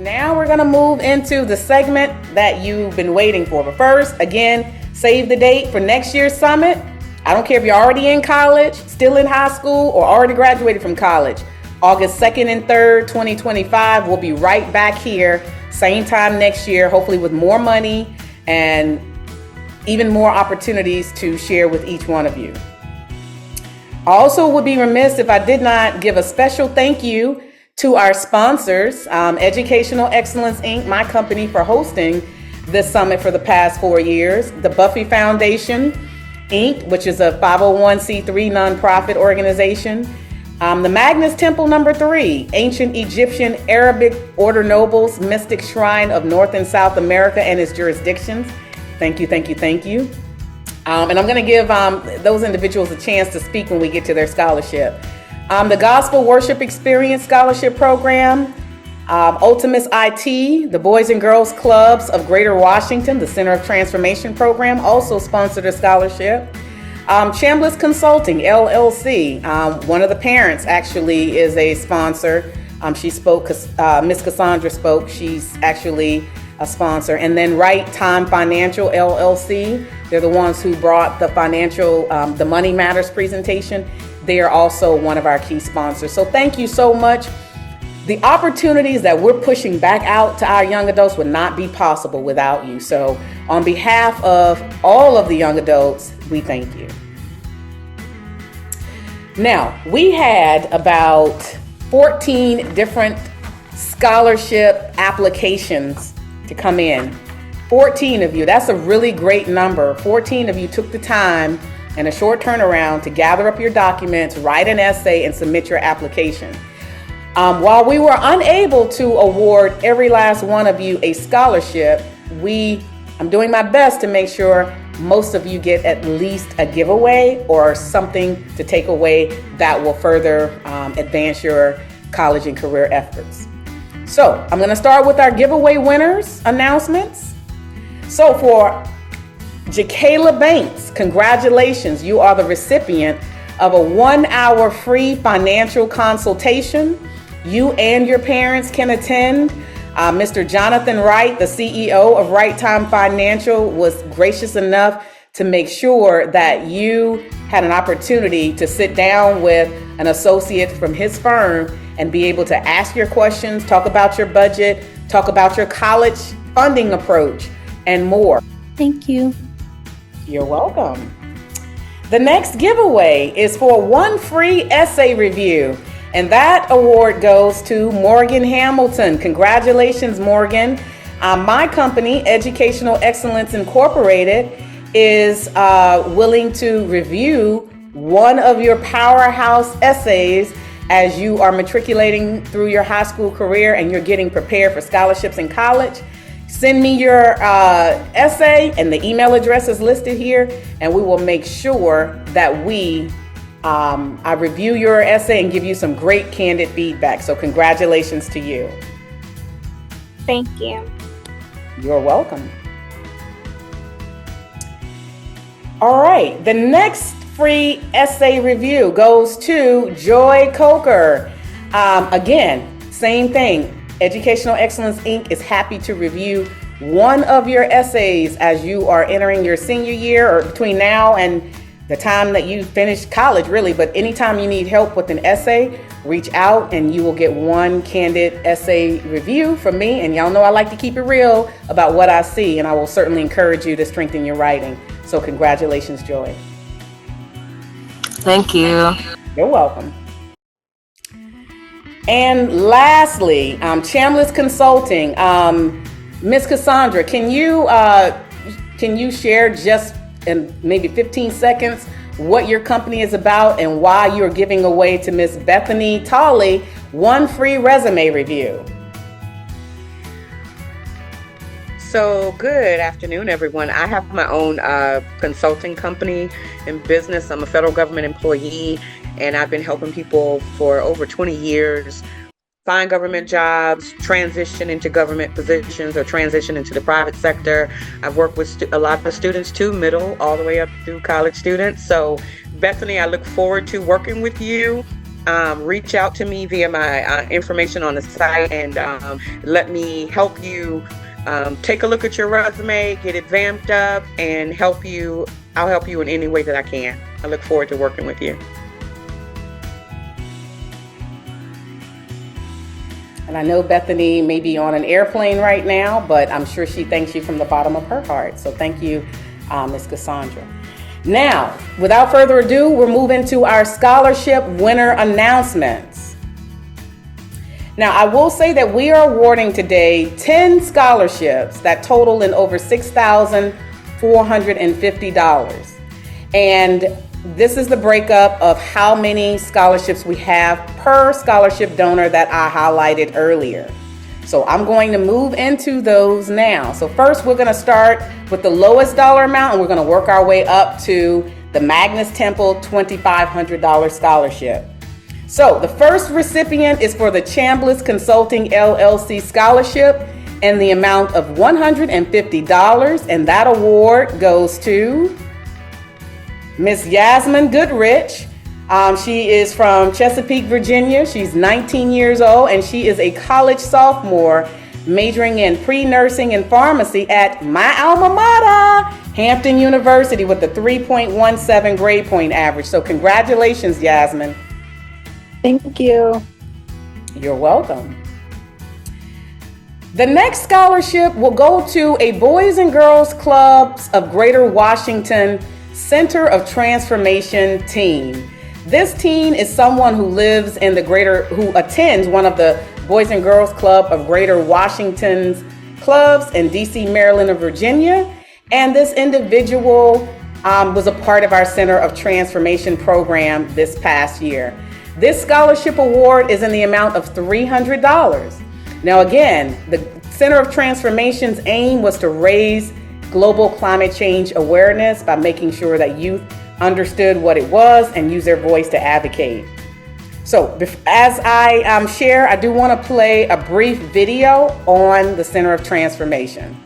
Now we're going to move into the segment that you've been waiting for. But first, again, save the date for next year's summit. I don't care if you're already in college, still in high school, or already graduated from college. August 2nd and 3rd, 2025, we'll be right back here, same time next year, hopefully with more money and even more opportunities to share with each one of you. I also would be remiss if I did not give a special thank you to our sponsors, Educational Excellence, Inc., my company, for hosting this summit for the past 4 years. The Buffy Foundation, Inc., which is a 501c3 nonprofit organization. The Magnus Temple No. 3, ancient Egyptian Arabic order nobles, mystic shrine of North and South America and its jurisdictions. Thank you, thank you, thank you. And I'm going to give those individuals a chance to speak when we get to their scholarship. The Gospel Worship Experience Scholarship Program, Ultimus IT, the Boys and Girls Clubs of Greater Washington, the Center of Transformation Program, also sponsored a scholarship. Chambliss Consulting, LLC, one of the parents actually is a sponsor. She spoke, Miss Cassandra spoke, she's actually a sponsor. And then Right Time Financial, LLC, they're the ones who brought the financial, the Money Matters presentation. They are also one of our key sponsors. So thank you so much. The opportunities that we're pushing back out to our young adults would not be possible without you. So on behalf of all of the young adults, we thank you. Now, we had about 14 different scholarship applications to come in. 14 of you, that's a really great number. 14 of you took the time and a short turnaround to gather up your documents, write an essay, and submit your application. While we were unable to award every last one of you a scholarship, I'm doing my best to make sure most of you get at least a giveaway or something to take away that will further advance your college and career efforts. So I'm going to start with our giveaway winners announcements. So for Jakayla Banks, congratulations. You are the recipient of a 1-hour free financial consultation. You and your parents can attend. Mr. Jonathan Wright, the CEO of Right Time Financial, was gracious enough to make sure that you had an opportunity to sit down with an associate from his firm and be able to ask your questions, talk about your budget, talk about your college funding approach, and more. Thank you. You're welcome. The next giveaway is for one free essay review, and that award goes to Morgan Hamilton. Congratulations, Morgan. My company, Educational Excellence Incorporated, is willing to review one of your powerhouse essays as you are matriculating through your high school career and you're getting prepared for scholarships in college. Send me your essay, and the email address is listed here, and we will make sure that I review your essay and give you some great candid feedback. So congratulations to you. Thank you. You're welcome. All right, the next free essay review goes to Joy Coker. Again, same thing. Educational Excellence, Inc. is happy to review one of your essays as you are entering your senior year or between now and the time that you finish college, really. But anytime you need help with an essay, reach out and you will get one candid essay review from me. And y'all know I like to keep it real about what I see, and I will certainly encourage you to strengthen your writing. So congratulations, Joy. Thank you. You're welcome. And lastly, Chambliss Consulting. Miss Cassandra, can you share just in maybe 15 seconds what your company is about and why you're giving away to Miss Bethany Tolley one free resume review? So good afternoon, everyone. I have my own consulting company in business. I'm a federal government employee, and I've been helping people for over 20 years find government jobs, transition into government positions, or transition into the private sector. I've worked with a lot of students too, middle all the way up through college students. So Bethany, I look forward to working with you. reach out to me via my information on the site, and let me help you take a look at your resume, get it vamped up, and help you. I'll help you in any way that I can. I look forward to working with you. And I know Bethany may be on an airplane right now, but I'm sure she thanks you from the bottom of her heart. So thank you, Ms. Cassandra. Now, without further ado, we're moving to our scholarship winner announcements. Now, I will say that we are awarding today 10 scholarships that total in over $6,450. And this is the breakup of how many scholarships we have per scholarship donor that I highlighted earlier. So I'm going to move into those now. So first, we're going to start with the lowest dollar amount, and we're going to work our way up to the Magnus Temple $2,500 scholarship. So the first recipient is for the Chambliss Consulting LLC scholarship and the amount of $150, and that award goes to Miss Yasmin Goodrich. She is from Chesapeake, Virginia. She's 19 years old, and she is a college sophomore majoring in pre-nursing and pharmacy at my alma mater, Hampton University, with a 3.17 grade point average. So congratulations, Yasmin. Thank you. You're welcome. The next scholarship will go to a Boys and Girls Clubs of Greater Washington Center of Transformation team. This teen is someone who lives in who attends one of the Boys and Girls Club of Greater Washington's clubs in DC, Maryland, and Virginia. And this individual was a part of our Center of Transformation program this past year. This scholarship award is in the amount of $300. Now again, the Center of Transformation's aim was to raise global climate change awareness by making sure that youth understood what it was and use their voice to advocate. So as I share, I do want to play a brief video on the Center of Transformation.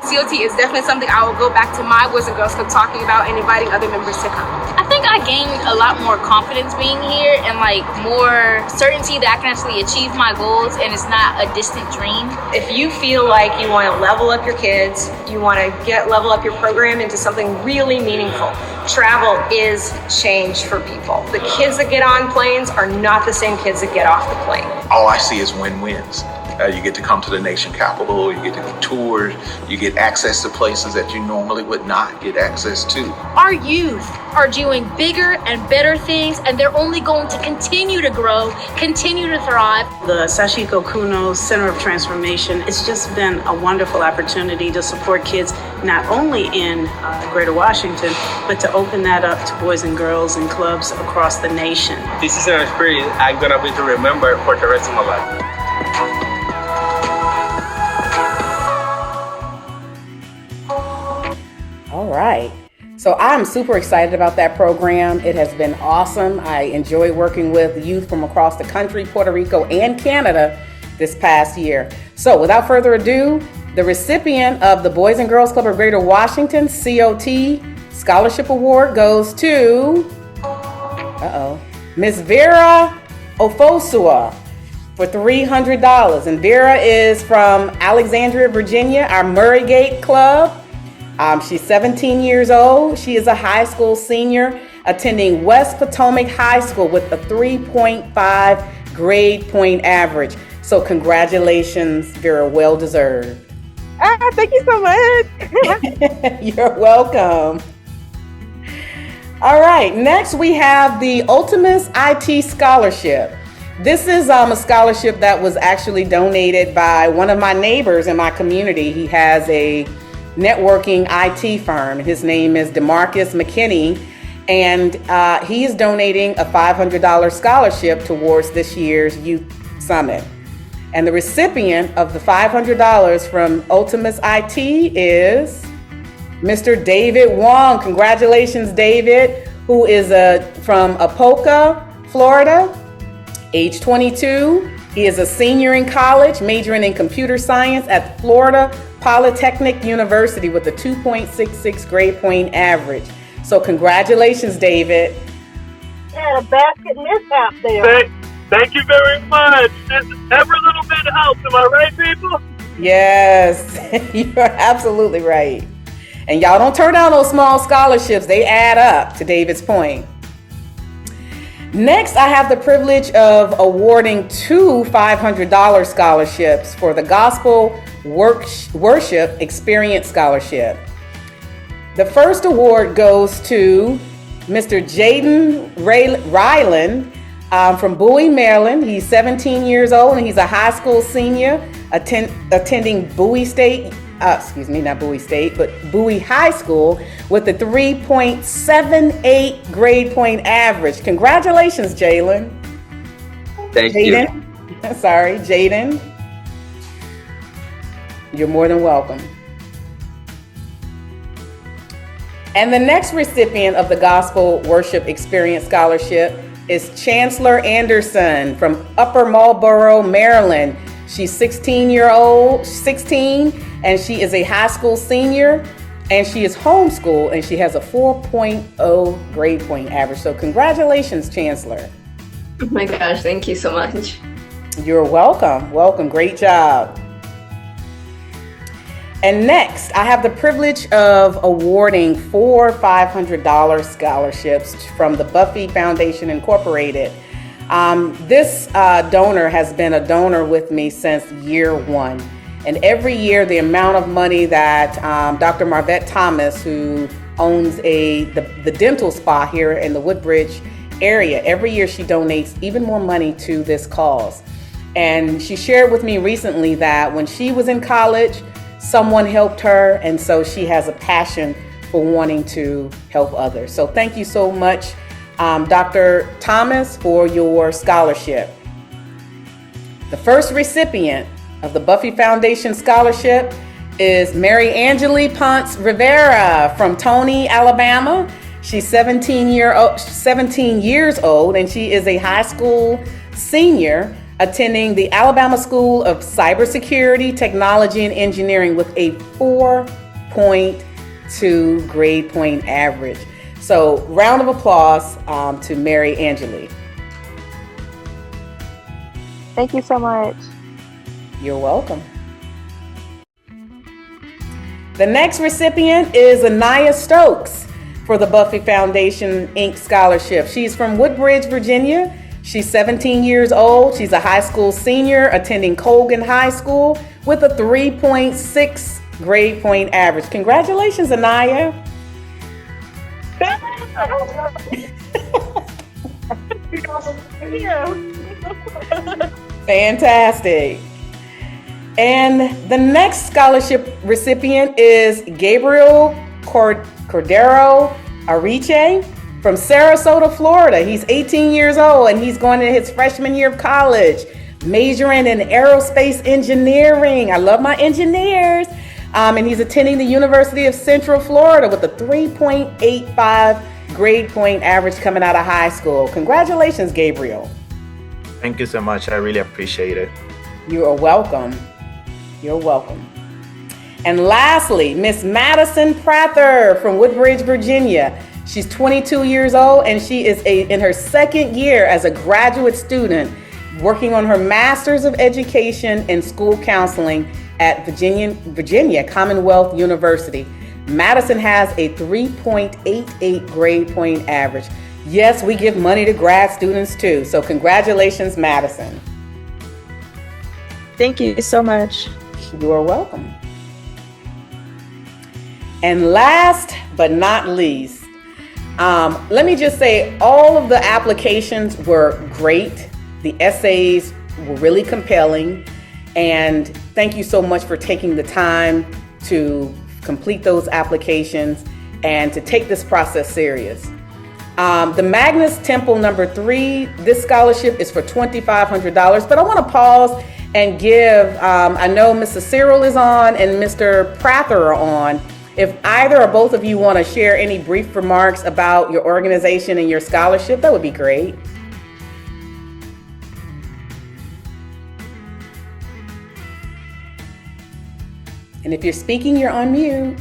COT is definitely something I will go back to my Boys and Girls Club talking about and inviting other members to come. I think I gained a lot more confidence being here and more certainty that I can actually achieve my goals and it's not a distant dream. If you feel like you want to level up your kids, you want to level up your program into something really meaningful, travel is change for people. The kids that get on planes are not the same kids that get off the plane. All I see is win-wins. You get to come to the nation capital, you get to get tours, you get access to places that you normally would not get access to. Our youth are doing bigger and better things, and they're only going to continue to grow, continue to thrive. The Sashiko Kuno Center of Transformation, it's just been a wonderful opportunity to support kids not only in Greater Washington, but to open that up to boys and girls and clubs across the nation. This is an experience I'm going to be to remember for the rest of my life. All right. So I'm super excited about that program. It has been awesome. I enjoy working with youth from across the country, Puerto Rico, and Canada this past year. So without further ado, the recipient of the Boys and Girls Club of Greater Washington COT Scholarship Award goes to Miss Vera Ofosua for $300. And Vera is from Alexandria, Virginia, our Murraygate Club. She's 17 years old. She is a high school senior attending West Potomac High School with a 3.5 grade point average. So congratulations, Vera, well deserved. Thank you so much. You're welcome. All right, next we have the Ultimus IT Scholarship. This is a scholarship that was actually donated by one of my neighbors in my community. He has a networking IT firm. His name is DeMarcus McKinney, and he is donating a $500 scholarship towards this year's Youth Summit. And the recipient of the $500 from Ultimus IT is Mr. David Wong. Congratulations, David, who is from Apoca, Florida, age 22. He is a senior in college, majoring in computer science at Florida Polytechnic University with a 2.66 grade point average. So congratulations, David. had a basket mishap there. Thank you very much. Every little bit helps. Am I right, people? Yes, you're absolutely right. And y'all don't turn down those small scholarships. They add up, to David's point. Next, I have the privilege of awarding 2 $500 scholarships for the Gospel Worship Experience Scholarship. The first award goes to Mr. Jaden Ryland from Bowie, Maryland. He's 17 years old and he's a high school senior attending Bowie High School with a 3.78 grade point average. Congratulations, Jalen. Thank you. Sorry, Jaden. You're more than welcome. And the next recipient of the Gospel Worship Experience Scholarship is Chancellor Anderson from Upper Marlboro, Maryland. She's 16, and she is a high school senior, and she is homeschooled, and she has a 4.0 grade point average. So congratulations, Chancellor. Oh my gosh, thank you so much. You're welcome. Welcome. Great job. And next, I have the privilege of awarding 4 $500 scholarships from the Buffy Foundation Incorporated. This donor has been a donor with me since year one. And every year, the amount of money that Dr. Marvette Thomas, who owns the dental spa here in the Woodbridge area, every year she donates even more money to this cause. And she shared with me recently that when she was in college, someone helped her, and so she has a passion for wanting to help others. So thank you so much, Dr. Thomas, for your scholarship. The first recipient of the Buffy Foundation Scholarship is Mary Angeli Ponce Rivera from Tony, Alabama. She's 17 years old, and she is a high school senior attending the Alabama School of Cybersecurity, Technology, and Engineering with a 4.2 grade point average. So round of applause to Mary Angeli. Thank you so much. You're welcome. The next recipient is Anaya Stokes for the Buffy Foundation Inc. Scholarship. She's from Woodbridge, Virginia. She's 17 years old. She's a high school senior attending Colgan High School with a 3.6 grade point average. Congratulations, Anaya. Fantastic. And the next scholarship recipient is Gabriel Cordero Ariche from Sarasota, Florida. He's 18 years old and he's going into his freshman year of college, majoring in aerospace engineering. I love my engineers. And he's attending the University of Central Florida with a 3.85 grade point average coming out of high school. Congratulations, Gabriel. Thank you so much. I really appreciate it. You are welcome. You're welcome. And lastly, Miss Madison Prather from Woodbridge, Virginia. She's 22 years old and she is in her second year as a graduate student working on her Master's of Education in School Counseling at Virginia Commonwealth University. Madison has a 3.88 grade point average. Yes, we give money to grad students too. So congratulations, Madison. Thank you so much. You are welcome. And last but not least, let me just say all of the applications were great. The essays were really compelling. And thank you so much for taking the time to complete those applications and to take this process serious. The Magnus Temple number 3, this scholarship is for $2,500, but I want to pause and give, I know Mr. Cyril is on and Mr. Prather are on. If either or both of you want to share any brief remarks about your organization and your scholarship, that would be great. And if you're speaking, you're on mute.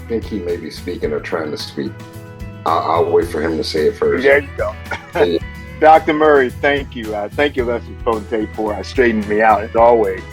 think he may be speaking or trying to speak. I'll wait for him to say it first. There you go. Dr. Murray, thank you. Thank you, Lester Potentate, for straightening me out, as always.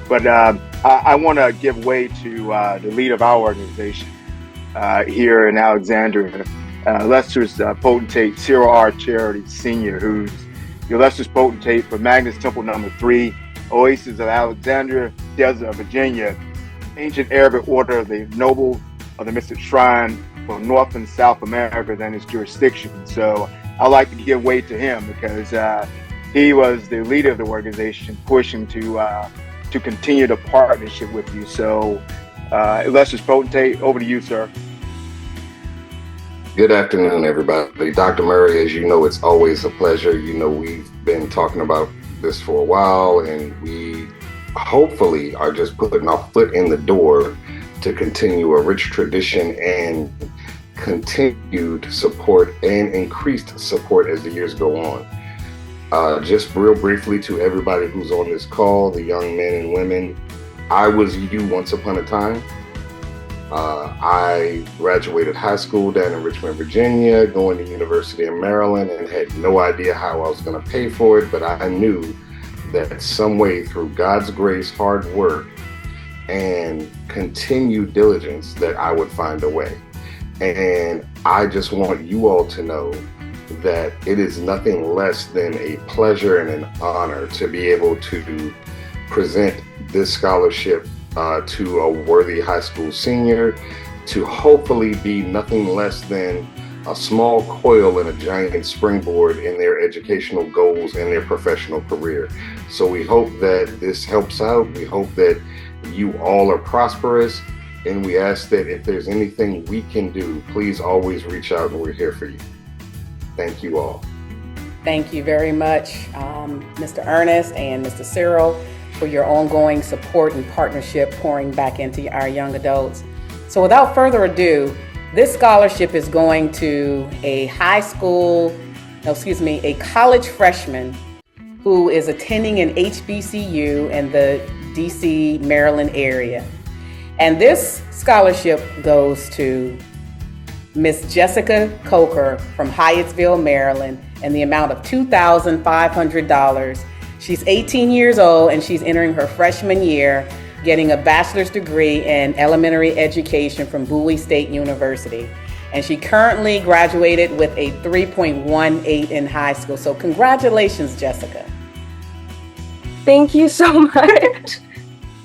But I want to give way to the lead of our organization here in Alexandria, Lester's Potentate, Cyril R. Charity Sr., who's your Lester's Potentate for Magnus Temple No. 3, Oasis of Alexandria, Desert of Virginia, Ancient Arabic Order of the Noble of the Mystic Shrine for North and South America than his jurisdiction. So I like to give way to him because he was the leader of the organization, pushing to continue the partnership with you. So Lester's Potentate, over to you, sir. Good afternoon, everybody. Dr. Murray, as you know, it's always a pleasure. You know, we've been talking about this for a while, and we hopefully are just putting our foot in the door to continue a rich tradition and continued support and increased support as the years go on. Just real briefly to everybody who's on this call, the young men and women, I was you once upon a time. I graduated high school down in Richmond, Virginia, going to University of Maryland, and had no idea how I was going to pay for it, but I knew that some way through God's grace, hard work, and continued diligence that I would find a way. And I just want you all to know that it is nothing less than a pleasure and an honor to be able to present this scholarship to a worthy high school senior, to hopefully be nothing less than a small coil and a giant springboard in their educational goals and their professional career. So we hope that this helps out. We hope that you all are prosperous, and we ask that if there's anything we can do, please always reach out, and we're here for you. Thank you all. Thank you very much, Mr. Ernest and Mr. Cyril, for your ongoing support and partnership pouring back into our young adults. So without further ado, this scholarship is going to a college freshman who is attending an HBCU in the DC, Maryland area. And this scholarship goes to Miss Jessica Coker from Hyattsville, Maryland, in the amount of $2,500. She's 18 years old and she's entering her freshman year, getting a bachelor's degree in elementary education from Bowie State University. And she currently graduated with a 3.18 in high school. So congratulations, Jessica. Thank you so much.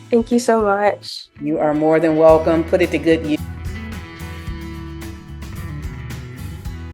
Thank you so much. You are more than welcome. Put it to good use.